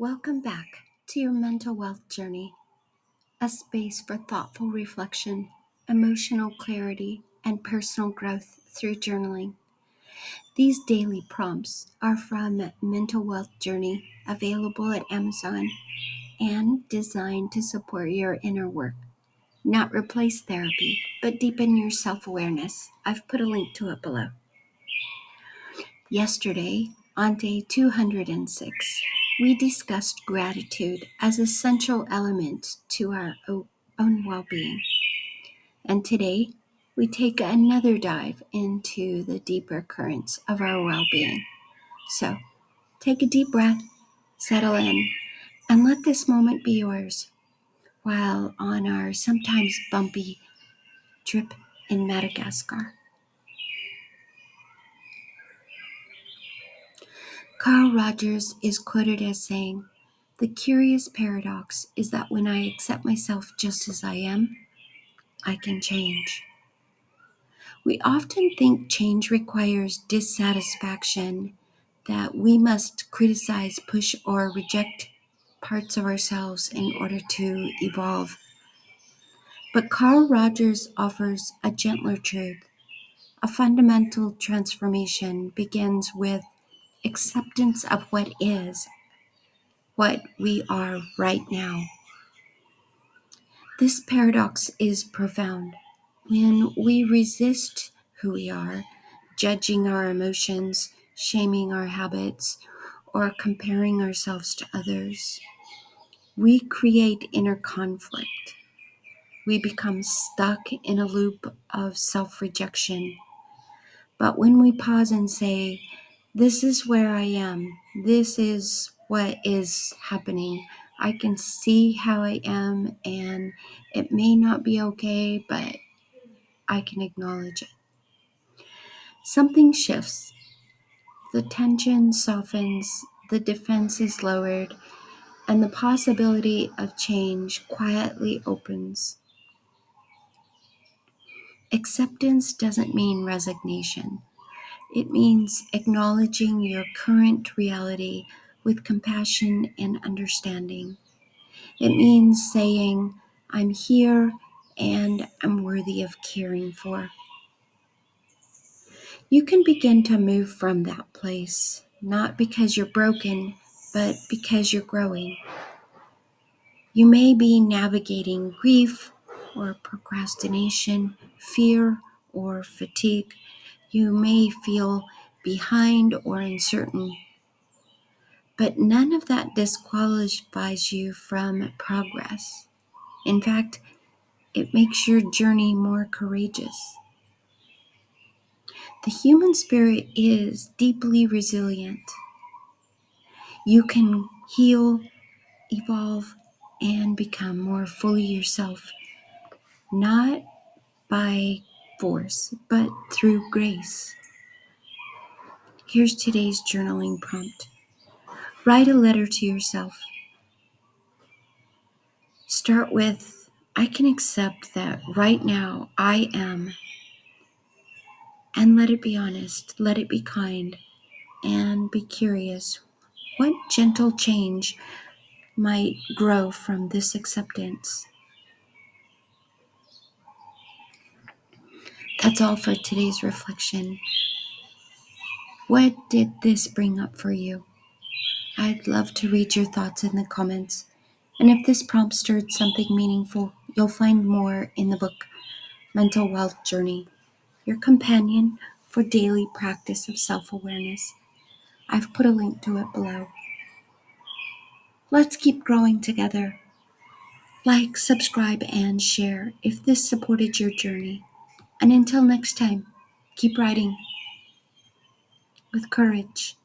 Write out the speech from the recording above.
Welcome back to your mental wealth journey, a space for thoughtful reflection, emotional clarity, and personal growth through journaling. These daily prompts are from Mental Wealth Journey, available at Amazon, and designed to support your inner work, not replace therapy, but deepen your self-awareness. I've put a link to it below. Yesterday, on day 206, we discussed gratitude as essential element to our own well-being. And today, we take another dive into the deeper currents of our well-being. So, take a deep breath, settle in, and let this moment be yours while on our sometimes bumpy trip in Madagascar. Carl Rogers is quoted as saying, "The curious paradox is that when I accept myself just as I am, I can change." We often think change requires dissatisfaction, that we must criticize, push, or reject parts of ourselves in order to evolve. But Carl Rogers offers a gentler truth. A fundamental transformation begins with acceptance of what is, what we are right now. This paradox is profound. When we resist who we are, judging our emotions, shaming our habits, or comparing ourselves to others, we create inner conflict. We become stuck in a loop of self-rejection. But when we pause and say, "This is where I am, this is what is happening. I can see how I am, and it may not be okay, but I can acknowledge it." Something shifts. The tension softens, the defense is lowered, and the possibility of change quietly opens. Acceptance doesn't mean resignation. It means acknowledging your current reality with compassion and understanding. It means saying, "I'm here and I'm worthy of caring for." You can begin to move from that place, not because you're broken, but because you're growing. You may be navigating grief or procrastination, fear or fatigue. You may feel behind or uncertain, but none of that disqualifies you from progress. In fact, it makes your journey more courageous. The human spirit is deeply resilient. You can heal, evolve, and become more fully yourself, not by force, but through grace. Here's today's journaling prompt. Write a letter to yourself. Start with, "I can accept that right now I am," and let it be honest, let it be kind, and be curious. What gentle change might grow from this acceptance? That's all for today's reflection. What did this bring up for you? I'd love to read your thoughts in the comments. And if this prompt stirred something meaningful, you'll find more in the book Mental Wealth Journey, your companion for daily practice of self-awareness. I've put a link to it below. Let's keep growing together. Like, subscribe, and share if this supported your journey. And until next time, keep writing with courage.